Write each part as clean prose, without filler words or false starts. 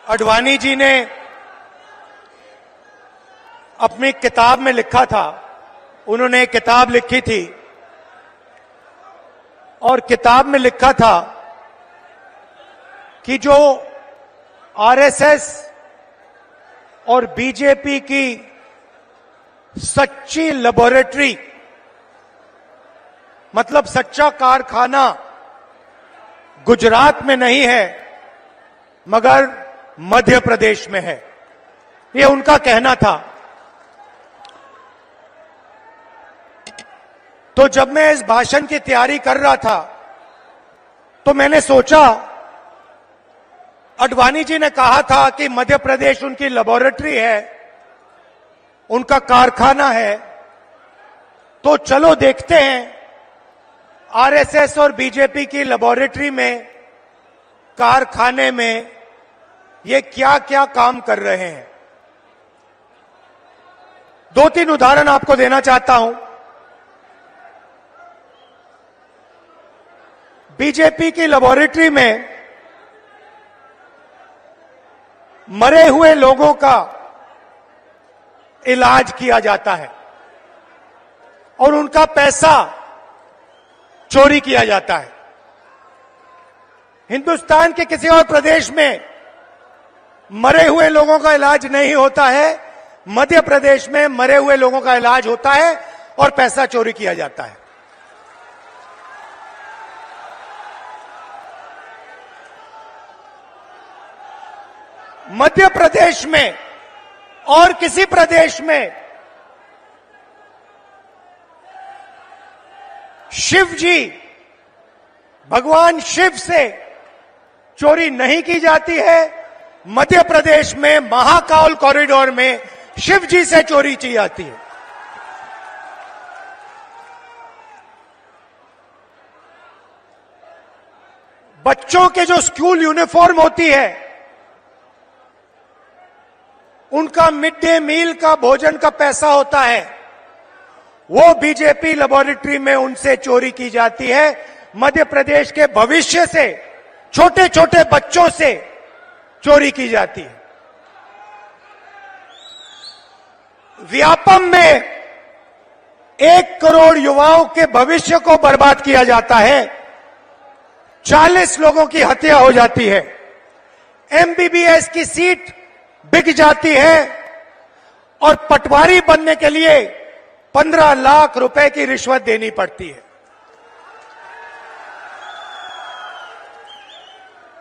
आडवाणी जी ने अपनी किताब में लिखा था, उन्होंने एक किताब लिखी थी और किताब में लिखा था कि जो आरएसएस और बीजेपी की सच्ची लेबोरेटरी, मतलब सच्चा कारखाना गुजरात में नहीं है मगर मध्य प्रदेश में है, ये उनका कहना था। तो जब मैं इस भाषण की तैयारी कर रहा था तो मैंने सोचा, आडवाणी जी ने कहा था कि मध्य प्रदेश उनकी लेबोरेटरी है, उनका कारखाना है, तो चलो देखते हैं आरएसएस और बीजेपी की लेबोरेटरी में, कारखाने में ये क्या क्या काम कर रहे हैं। दो तीन उदाहरण आपको देना चाहता हूं। बीजेपी की लेबोरेटरी में मरे हुए लोगों का इलाज किया जाता है और उनका पैसा चोरी किया जाता है। हिंदुस्तान के किसी और प्रदेश में मरे हुए लोगों का इलाज नहीं होता है, मध्य प्रदेश में मरे हुए लोगों का इलाज होता है और पैसा चोरी किया जाता है। मध्य प्रदेश में और किसी प्रदेश में शिव जी, भगवान शिव से चोरी नहीं की जाती है, मध्य प्रदेश में महाकाल कॉरिडोर में शिव जी से चोरी की जाती है। बच्चों के जो स्कूल यूनिफॉर्म होती है, उनका मिड डे मील का भोजन का पैसा होता है, वो बीजेपी लेबोरेटरी में उनसे चोरी की जाती है। मध्य प्रदेश के भविष्य से, छोटे छोटे बच्चों से चोरी की जाती है। व्यापम में 1 करोड़ युवाओं के भविष्य को बर्बाद किया जाता है, 40 लोगों की हत्या हो जाती है, एमबीबीएस की सीट बिक जाती है और पटवारी बनने के लिए 15 लाख रुपए की रिश्वत देनी पड़ती है।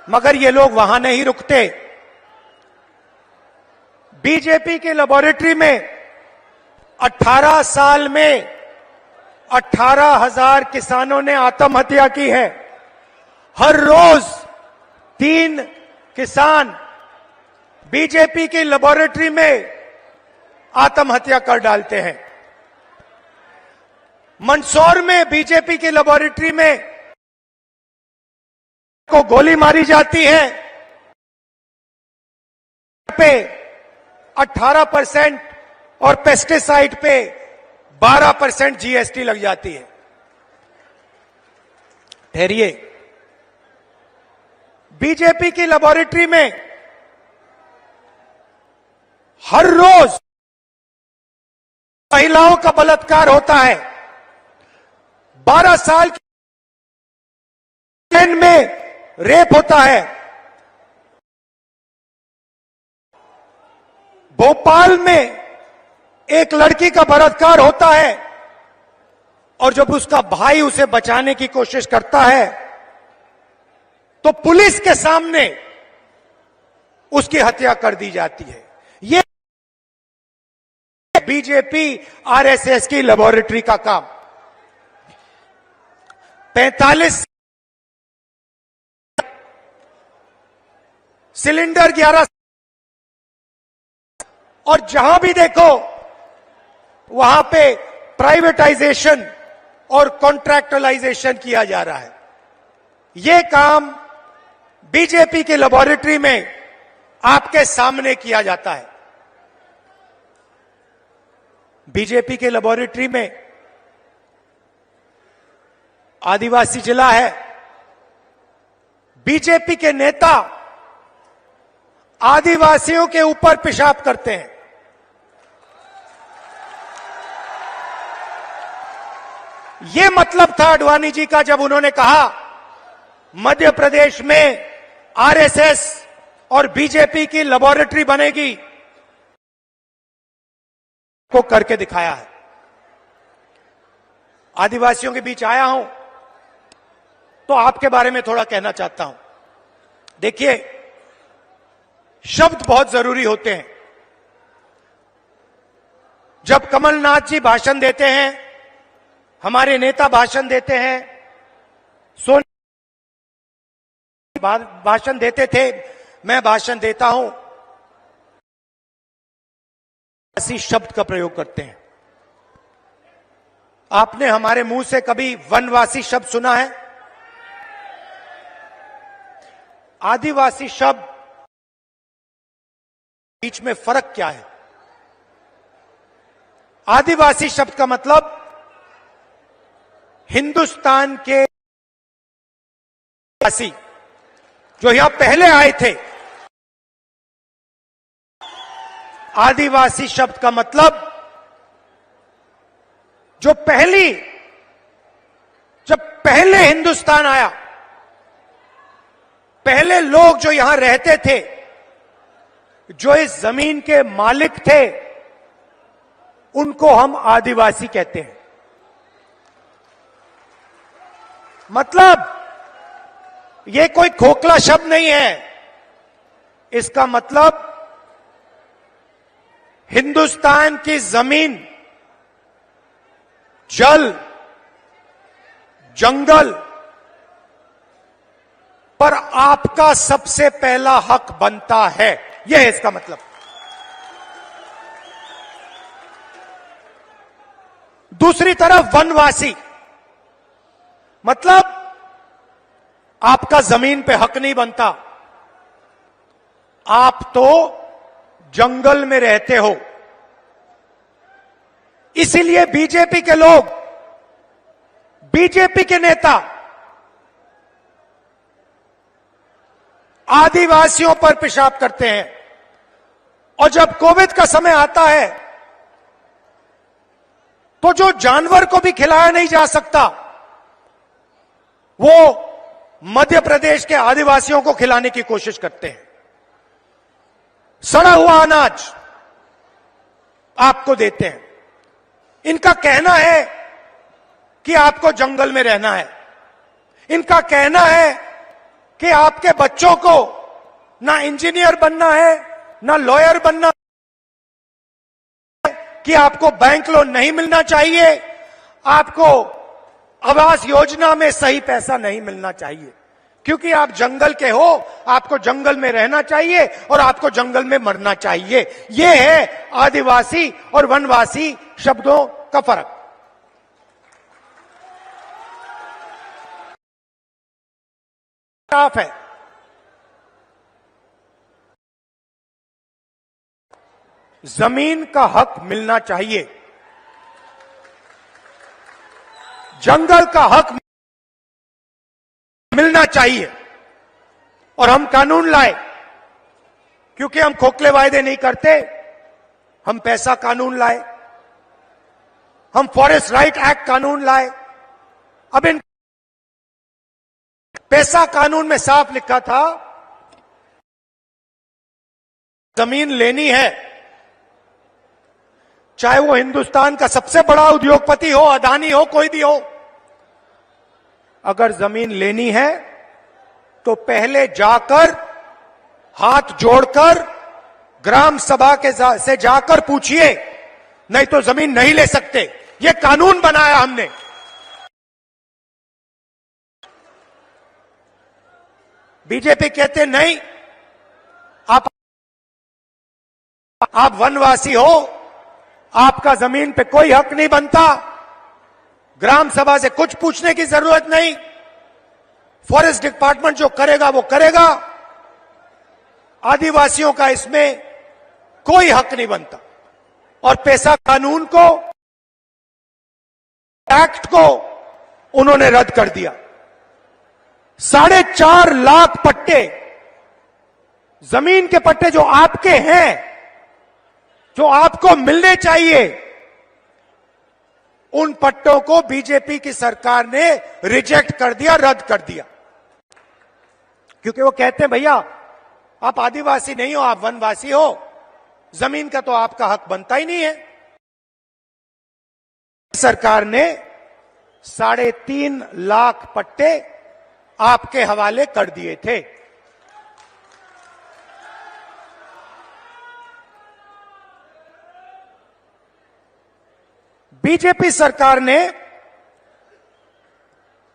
मगर ये लोग वहां नहीं रुकते। बीजेपी की लेबोरेटरी में 18 साल में 18,000 किसानों ने आत्महत्या की है। हर रोज 3 किसान बीजेपी की लेबोरेटरी में आत्महत्या कर डालते हैं। मंदसौर में बीजेपी की लेबोरेटरी में को गोली मारी जाती है, पे 18% और पेस्टिसाइड पे 12% जीएसटी लग जाती है। ठहरिए, बीजेपी की लेबोरेटरी में हर रोज महिलाओं का बलात्कार होता है। 12 साल की में रेप होता है। भोपाल में एक लड़की का बलात्कार होता है और जब उसका भाई उसे बचाने की कोशिश करता है तो पुलिस के सामने उसकी हत्या कर दी जाती है। ये बीजेपी आरएसएस की लेबोरेटरी का काम। 45 सिलेंडर 11, और जहां भी देखो वहां पे प्राइवेटाइजेशन और कॉन्ट्रैक्चुअलाइजेशन किया जा रहा है। यह काम बीजेपी की लेबोरेटरी में आपके सामने किया जाता है। बीजेपी के लेबोरेटरी में आदिवासी जिला है, बीजेपी के नेता आदिवासियों के ऊपर पेशाब करते हैं। यह मतलब था आडवाणी जी का जब उन्होंने कहा मध्य प्रदेश में आरएसएस और बीजेपी की लेबोरेटरी बनेगी, को करके दिखाया है। आदिवासियों के बीच आया हूं तो आपके बारे में थोड़ा कहना चाहता हूं। देखिए, शब्द बहुत जरूरी होते हैं। जब कमलनाथ जी भाषण देते हैं, हमारे नेता भाषण देते हैं, सोनिया भाषण देते थे, मैं भाषण देता हूं, ऐसी शब्द का प्रयोग करते हैं। आपने हमारे मुंह से कभी वनवासी शब्द सुना है? आदिवासी शब्द बीच में फर्क क्या है? आदिवासी शब्द का मतलब हिंदुस्तान के वासी जो यहां पहले आए थे। आदिवासी शब्द का मतलब जब पहले हिंदुस्तान आया, पहले लोग जो यहां रहते थे, जो इस जमीन के मालिक थे, उनको हम आदिवासी कहते हैं। मतलब यह कोई खोखला शब्द नहीं है। इसका मतलब हिंदुस्तान की जमीन, जल, जंगल पर आपका सबसे पहला हक बनता है। यह है इसका मतलब। दूसरी तरफ वनवासी मतलब आपका जमीन पे हक नहीं बनता, आप तो जंगल में रहते हो। इसीलिए बीजेपी के लोग, बीजेपी के नेता आदिवासियों पर पेशाब करते हैं। और जब कोविड का समय आता है तो जो जानवर को भी खिलाया नहीं जा सकता, वो मध्य प्रदेश के आदिवासियों को खिलाने की कोशिश करते हैं। सड़ा हुआ अनाज आपको देते हैं। इनका कहना है कि आपको जंगल में रहना है। इनका कहना है कि आपके बच्चों को ना इंजीनियर बनना है, ना लॉयर बनना है, कि आपको बैंक लोन नहीं मिलना चाहिए, आपको आवास योजना में सही पैसा नहीं मिलना चाहिए, क्योंकि आप जंगल के हो, आपको जंगल में रहना चाहिए और आपको जंगल में मरना चाहिए। यह है आदिवासी और वनवासी शब्दों का फर्क। साफ है। जमीन का हक मिलना चाहिए, जंगल का हक मिलना चाहिए। और हम कानून लाए, क्योंकि हम खोखले वायदे नहीं करते। हम पैसा कानून लाए, हम फॉरेस्ट राइट एक्ट कानून लाए। अब इन पैसा कानून में साफ लिखा था, जमीन लेनी है, चाहे वो हिंदुस्तान का सबसे बड़ा उद्योगपति हो, अदानी हो, कोई भी हो, अगर जमीन लेनी है तो पहले जाकर हाथ जोड़कर ग्राम सभा के से जाकर पूछिए, नहीं तो जमीन नहीं ले सकते। ये कानून बनाया हमने। बीजेपी कहते नहीं, आप वनवासी हो, आपका जमीन पे कोई हक नहीं बनता, ग्राम सभा से कुछ पूछने की जरूरत नहीं, फॉरेस्ट डिपार्टमेंट जो करेगा वो करेगा, आदिवासियों का इसमें कोई हक नहीं बनता। और पैसा कानून को, एक्ट को उन्होंने रद्द कर दिया। 4.5 लाख पट्टे जमीन के पट्टे जो आपके हैं, जो आपको मिलने चाहिए, उन पट्टों को बीजेपी की सरकार ने रिजेक्ट कर दिया, रद्द कर दिया। क्योंकि वो कहते हैं भैया आप आदिवासी नहीं हो, आप वनवासी हो, जमीन का तो आपका हक बनता ही नहीं है। सरकार ने 3.5 लाख पट्टे आपके हवाले कर दिए थे। बीजेपी सरकार ने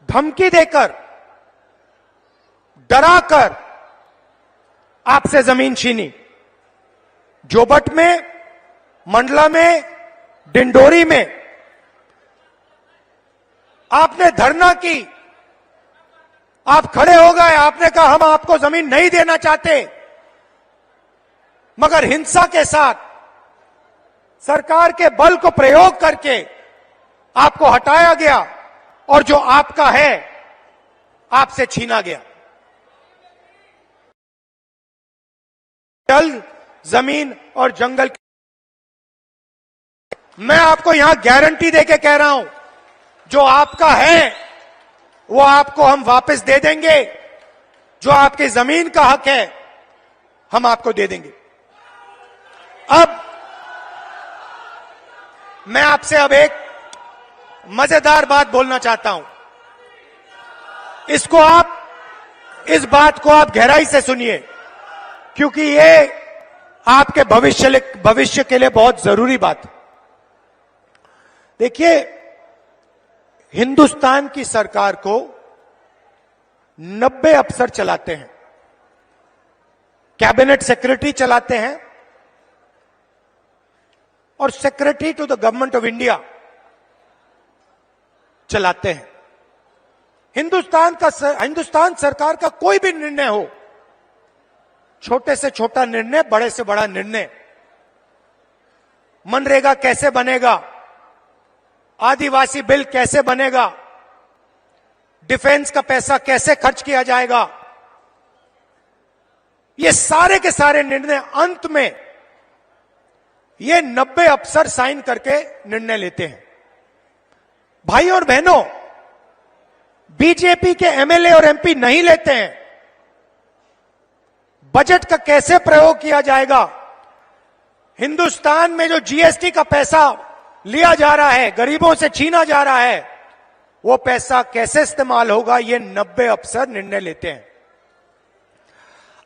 धमकी देकर, डराकर आपसे जमीन छीनी। जोबट में, मंडला में, डिंडोरी में आपने धरना की, आप खड़े हो गए, आपने कहा हम आपको जमीन नहीं देना चाहते, मगर हिंसा के साथ सरकार के बल को प्रयोग करके आपको हटाया गया और जो आपका है आपसे छीना गया। जल, जमीन और जंगल, मैं आपको यहां गारंटी देके कह रहा हूं, जो आपका है वो आपको हम वापस दे देंगे। जो आपकी जमीन का हक है हम आपको दे देंगे। अब मैं आपसे अब एक मजेदार बात बोलना चाहता हूं। इस बात को आप गहराई से सुनिए, क्योंकि ये आपके भविष्य के लिए बहुत जरूरी बात है। देखिए, हिंदुस्तान की सरकार को 90 अफसर चलाते हैं, कैबिनेट सेक्रेटरी चलाते हैं और secretary to the government of India चलाते हैं। हिंदुस्तान सरकार का कोई भी निर्णय हो, छोटे से छोटा निर्णय, बड़े से बड़ा निर्णय, मनरेगा कैसे बनेगा, आदिवासी बिल कैसे बनेगा, डिफेंस का पैसा कैसे खर्च किया जाएगा, ये सारे के सारे निर्णय अंत में ये 90 अफसर साइन करके निर्णय लेते हैं। भाई और बहनों, बीजेपी के एमएलए और एमपी नहीं लेते हैं। बजट का कैसे प्रयोग किया जाएगा, हिंदुस्तान में जो जीएसटी का पैसा लिया जा रहा है, गरीबों से छीना जा रहा है, वो पैसा कैसे इस्तेमाल होगा, ये 90 अफसर निर्णय लेते हैं।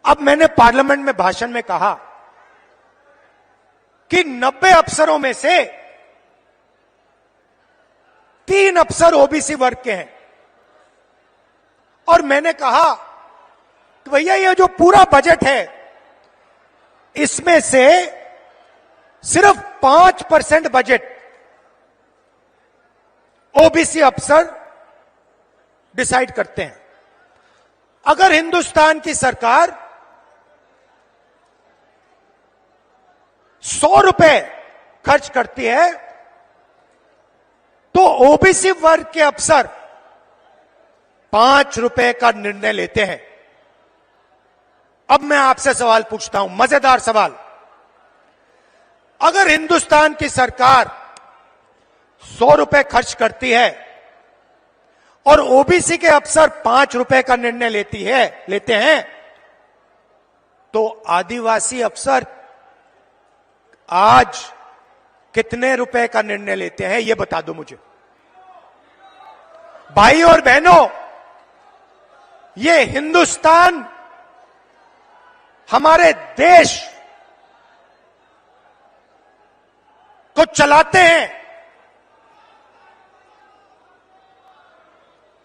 अब मैंने पार्लियामेंट में भाषण में कहा कि 90 अफसरों में से 3 अफसर ओबीसी वर्ग के हैं। और मैंने कहा कि भैया ये जो पूरा बजट है, इसमें से सिर्फ 5% बजट ओबीसी अफसर डिसाइड करते हैं। अगर हिंदुस्तान की सरकार 100 रुपए खर्च करती है तो ओबीसी वर्ग के अफसर 5 रुपए का निर्णय लेते हैं। अब मैं आपसे सवाल पूछता हूं, मजेदार सवाल। अगर हिंदुस्तान की सरकार 100 रुपए खर्च करती है और ओबीसी के अफसर 5 रुपए का निर्णय लेते हैं, तो आदिवासी अफसर आज कितने रुपए का निर्णय लेते हैं, यह बता दो मुझे। भाई और बहनों, ये हिंदुस्तान, हमारे देश को चलाते हैं।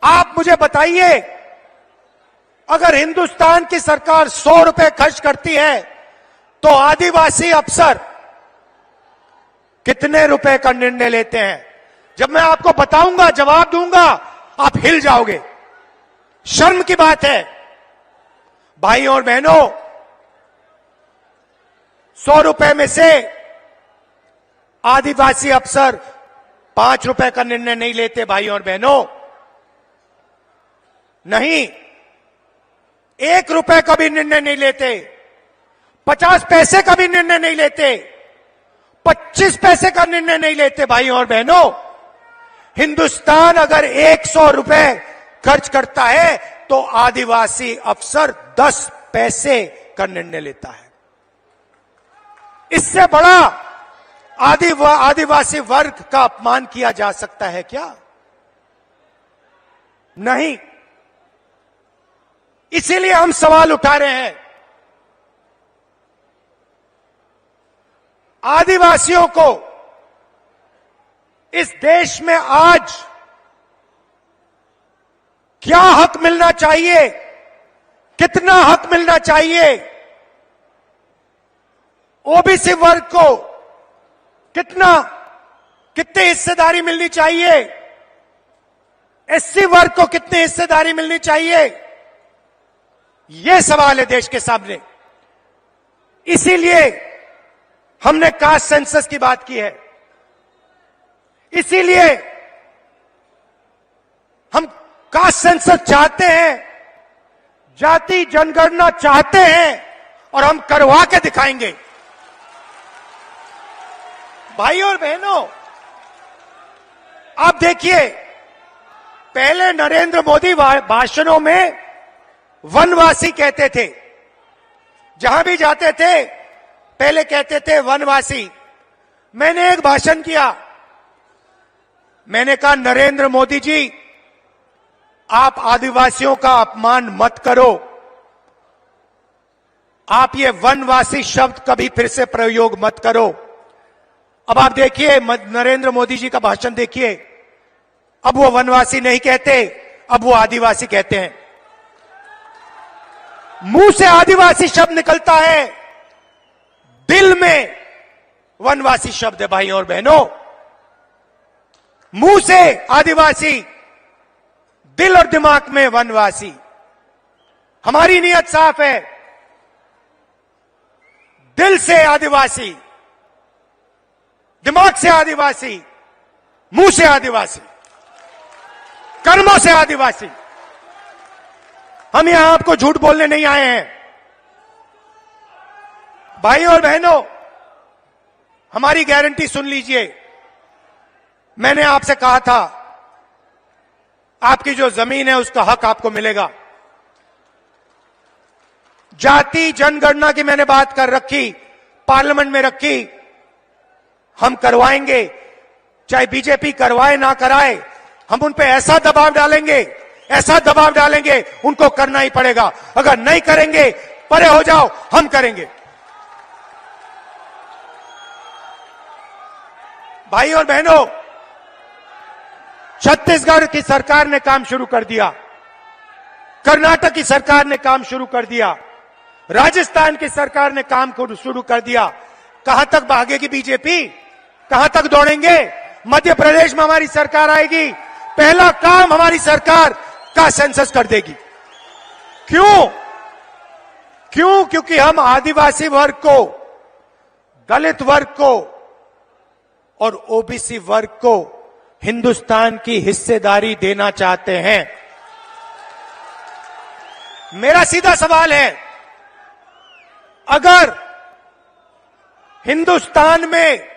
आप मुझे बताइए, अगर हिंदुस्तान की सरकार 100 रुपए खर्च करती है तो आदिवासी अफसर कितने रुपए का निर्णय लेते हैं? जब मैं आपको बताऊंगा, जवाब दूंगा, आप हिल जाओगे। शर्म की बात है। भाई और बहनों, 100 रुपए में से आदिवासी अफसर 5 रुपए का निर्णय नहीं लेते। भाई और बहनों, नहीं, 1 रुपए का भी निर्णय नहीं लेते। 50 पैसे का भी निर्णय नहीं लेते, 25 पैसे का निर्णय नहीं लेते। भाइयों और बहनों, हिंदुस्तान अगर 100 रुपए खर्च करता है तो आदिवासी अफसर 10 पैसे का निर्णय लेता है। इससे बड़ा आदिवासी वर्ग का अपमान किया जा सकता है क्या? नहीं। इसीलिए हम सवाल उठा रहे हैं। आदिवासियों को इस देश में आज क्या हक मिलना चाहिए, कितना हक मिलना चाहिए, ओबीसी वर्ग को कितनी हिस्सेदारी मिलनी चाहिए, एससी वर्ग को कितनी हिस्सेदारी मिलनी चाहिए, यह सवाल है देश के सामने। इसीलिए हमने कास्ट सेंसस की बात की है, इसीलिए हम कास्ट सेंसस चाहते हैं, जाति जनगणना चाहते हैं, और हम करवा के दिखाएंगे। भाइयों और बहनों, आप देखिए, पहले नरेंद्र मोदी भाषणों में वनवासी कहते थे, जहां भी जाते थे पहले कहते थे वनवासी। मैंने एक भाषण किया, मैंने कहा नरेंद्र मोदी जी, आप आदिवासियों का अपमान मत करो, आप ये वनवासी शब्द कभी फिर से प्रयोग मत करो। अब आप देखिए नरेंद्र मोदी जी का भाषण देखिए, अब वो वनवासी नहीं कहते, अब वो आदिवासी कहते हैं। मुंह से आदिवासी शब्द निकलता है, दिल में वनवासी शब्द है। भाइयों और बहनों, मुंह से आदिवासी, दिल और दिमाग में वनवासी। हमारी नीयत साफ है, दिल से आदिवासी, दिमाग से आदिवासी, मुंह से आदिवासी, कर्मों से आदिवासी। हम यहां आपको झूठ बोलने नहीं आए हैं। भाइयों और बहनों, हमारी गारंटी सुन लीजिए। मैंने आपसे कहा था, आपकी जो जमीन है उसका हक आपको मिलेगा। जाति जनगणना की मैंने बात कर रखी, पार्लियामेंट में रखी, हम करवाएंगे, चाहे बीजेपी करवाए ना कराए, हम उन पे ऐसा दबाव डालेंगे, ऐसा दबाव डालेंगे, उनको करना ही पड़ेगा। अगर नहीं करेंगे, परे हो जाओ, हम करेंगे। भाई और बहनों, छत्तीसगढ़ की सरकार ने काम शुरू कर दिया, कर्नाटक की सरकार ने काम शुरू कर दिया, राजस्थान की सरकार ने काम शुरू कर दिया। कहां तक भागेगी बीजेपी? कहां तक दौड़ेंगे? मध्य प्रदेश में हमारी सरकार आएगी, पहला काम हमारी सरकार का सेंसस कर देगी। क्यों? क्योंकि हम आदिवासी वर्ग को, दलित वर्ग को और ओबीसी वर्ग को हिंदुस्तान की हिस्सेदारी देना चाहते हैं। मेरा सीधा सवाल है, अगर हिंदुस्तान में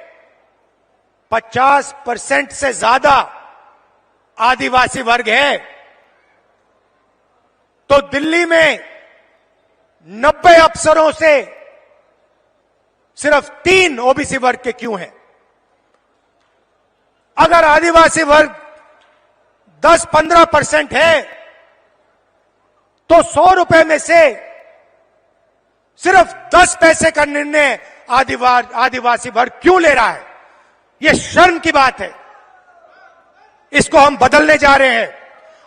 50% से ज्यादा आदिवासी वर्ग है, तो दिल्ली में 90 अफसरों से सिर्फ 3 ओबीसी वर्ग के क्यों हैं? अगर आदिवासी वर्ग 10-15% है, तो 100 रुपए में से सिर्फ 10 पैसे का निर्णय आदिवासी वर्ग क्यों ले रहा है? यह शर्म की बात है। इसको हम बदलने जा रहे हैं,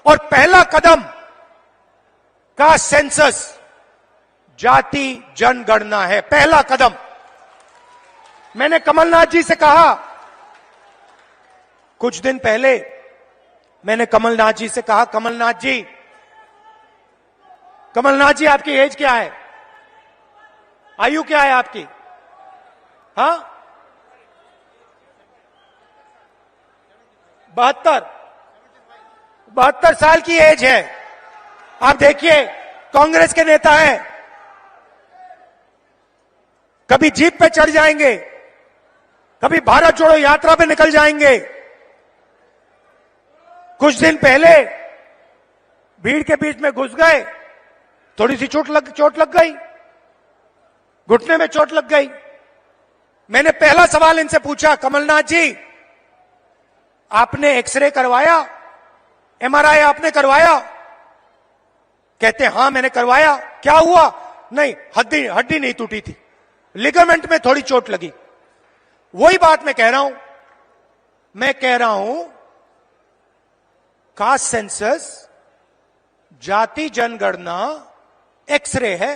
और पहला कदम का सेंसस जाति जनगणना है। पहला कदम। मैंने कमलनाथ जी से कहा, कुछ दिन पहले मैंने कमलनाथ जी से कहा, कमलनाथ जी आपकी एज क्या है? आयु क्या है आपकी? हाँ, 72 साल की एज है। आप देखिए, कांग्रेस के नेता हैं, कभी जीप पे चढ़ जाएंगे, कभी भारत जोड़ो यात्रा पे निकल जाएंगे। कुछ दिन पहले भीड़ के बीच में घुस गए, थोड़ी सी चोट लग गई, घुटने में चोट लग गई। मैंने पहला सवाल इनसे पूछा, कमलनाथ जी आपने एक्सरे करवाया, एमआरआई आपने करवाया? कहते हां मैंने करवाया। क्या हुआ? नहीं, हड्डी नहीं टूटी थी, लिगामेंट में थोड़ी चोट लगी। वही बात मैं कह रहा हूं कास्ट सेंसस, जाति जनगणना एक्सरे है।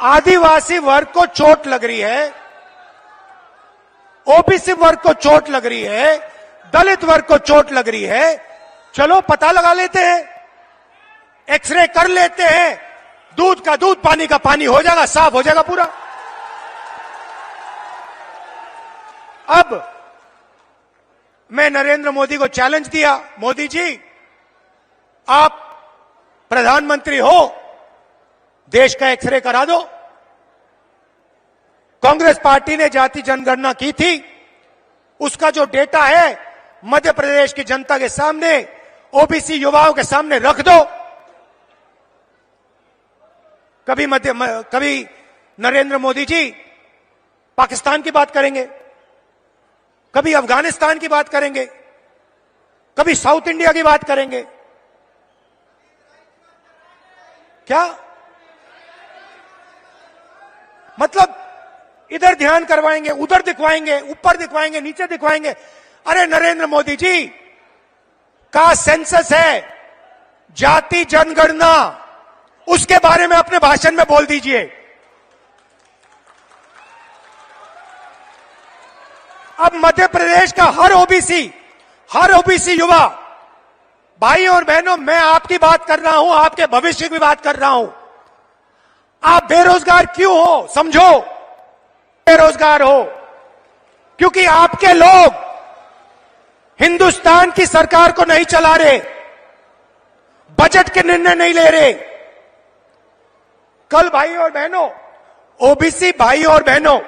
आदिवासी वर्ग को चोट लग रही है, ओबीसी वर्ग को चोट लग रही है, दलित वर्ग को चोट लग रही है। चलो पता लगा लेते हैं, एक्सरे कर लेते हैं, दूध का दूध पानी का पानी हो जाएगा, साफ हो जाएगा पूरा। अब मैं नरेंद्र मोदी को चैलेंज दिया, मोदी जी आप प्रधानमंत्री हो, देश का एक्सरे करा दो। कांग्रेस पार्टी ने जाति जनगणना की थी, उसका जो डेटा है मध्य प्रदेश की जनता के सामने, ओबीसी युवाओं के सामने रख दो। कभी नरेंद्र मोदी जी पाकिस्तान की बात करेंगे, कभी अफगानिस्तान की बात करेंगे, कभी साउथ इंडिया की बात करेंगे। क्या मतलब इधर ध्यान करवाएंगे, उधर दिखवाएंगे, ऊपर दिखवाएंगे, नीचे दिखवाएंगे। अरे नरेंद्र मोदी जी का सेंसस है, जाति जनगणना, उसके बारे में अपने भाषण में बोल दीजिए। अब मध्य प्रदेश का हर ओबीसी युवा, भाई और बहनों, मैं आपकी बात कर रहा हूं, आपके भविष्य की बात कर रहा हूं। आप बेरोजगार क्यों हो? समझो, बेरोजगार हो क्योंकि आपके लोग हिंदुस्तान की सरकार को नहीं चला रहे, बजट के निर्णय नहीं ले रहे। कल भाई और बहनों, ओबीसी भाई और बहनों,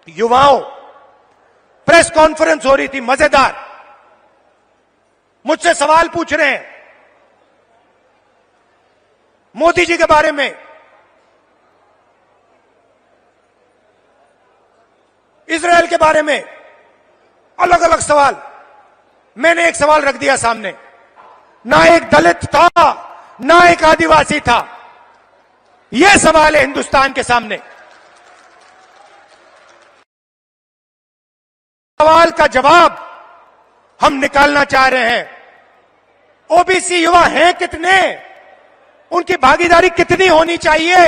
युवाओं, प्रेस कॉन्फ्रेंस हो रही थी मजेदार, मुझसे सवाल पूछ रहे हैं मोदी जी के बारे में, इजराइल के बारे में, अलग अलग सवाल। मैंने एक सवाल रख दिया सामने, ना एक दलित था ना एक आदिवासी था, यह सवाल है हिंदुस्तान के सामने। सवाल का जवाब हम निकालना चाह रहे हैं। ओबीसी युवा हैं कितने, उनकी भागीदारी कितनी होनी चाहिए,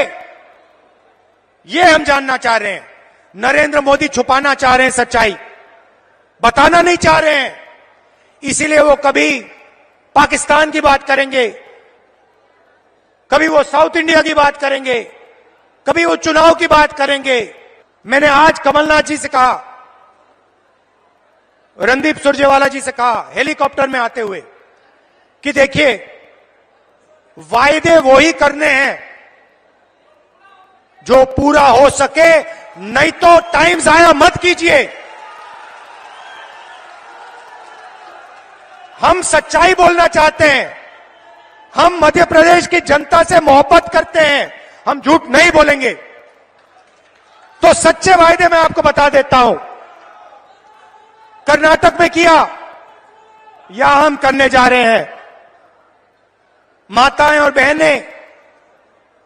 यह हम जानना चाह रहे हैं। नरेंद्र मोदी छुपाना चाह रहे हैं सच्चाई, बताना नहीं चाह रहे हैं। इसीलिए वो कभी पाकिस्तान की बात करेंगे, कभी वो साउथ इंडिया की बात करेंगे, कभी वो चुनाव की बात करेंगे। मैंने आज कमलनाथ जी से कहा, रणदीप सुरजेवाला जी से कहा हेलीकॉप्टर में आते हुए कि देखिए, वायदे वो ही करने हैं जो पूरा हो सके, नहीं तो टाइम जाया मत कीजिए। हम सच्चाई बोलना चाहते हैं, हम मध्य प्रदेश की जनता से मोहब्बत करते हैं, हम झूठ नहीं बोलेंगे। तो सच्चे वायदे मैं आपको बता देता हूं, कर्नाटक में किया, यहां हम करने जा रहे हैं। माताएं और बहनें,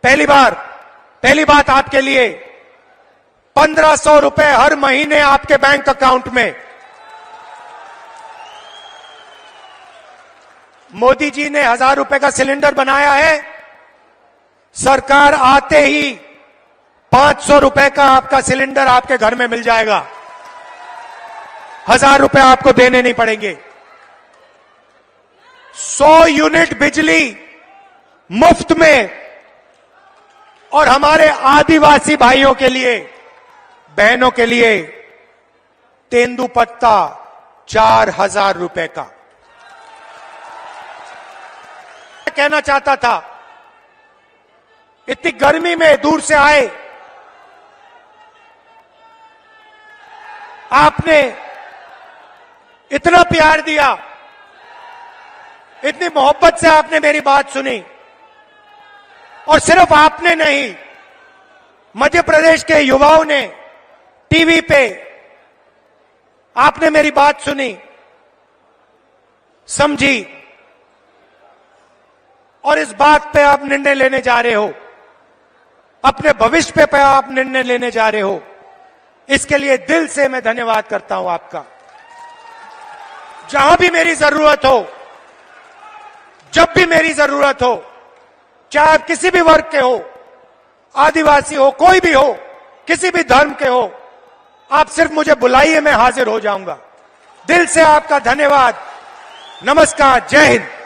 पहली बात आपके लिए, 1500 रुपए हर महीने आपके बैंक अकाउंट में। मोदी जी ने 1000 रुपए का सिलेंडर बनाया है, सरकार आते ही 500 रुपए का आपका सिलेंडर आपके घर में मिल जाएगा, 1000 रुपए आपको देने नहीं पड़ेंगे। 100 यूनिट बिजली मुफ्त में, और हमारे आदिवासी भाइयों के लिए, बहनों के लिए तेंदुपत्ता 4000 रुपए का। कहना चाहता था, इतनी गर्मी में दूर से आए, आपने इतना प्यार दिया, इतनी मोहब्बत से आपने मेरी बात सुनी। और सिर्फ आपने नहीं, मध्य प्रदेश के युवाओं ने टीवी पे आपने मेरी बात सुनी, समझी, और इस बात पे आप निर्णय लेने जा रहे हो, अपने भविष्य पे आप निर्णय लेने जा रहे हो। इसके लिए दिल से मैं धन्यवाद करता हूं आपका। जहां भी मेरी जरूरत हो, जब भी मेरी जरूरत हो, चाहे आप किसी भी वर्ग के हो, आदिवासी हो, कोई भी हो, किसी भी धर्म के हो, आप सिर्फ मुझे बुलाइए, मैं हाजिर हो जाऊंगा। दिल से आपका धन्यवाद। नमस्कार, जय हिंद।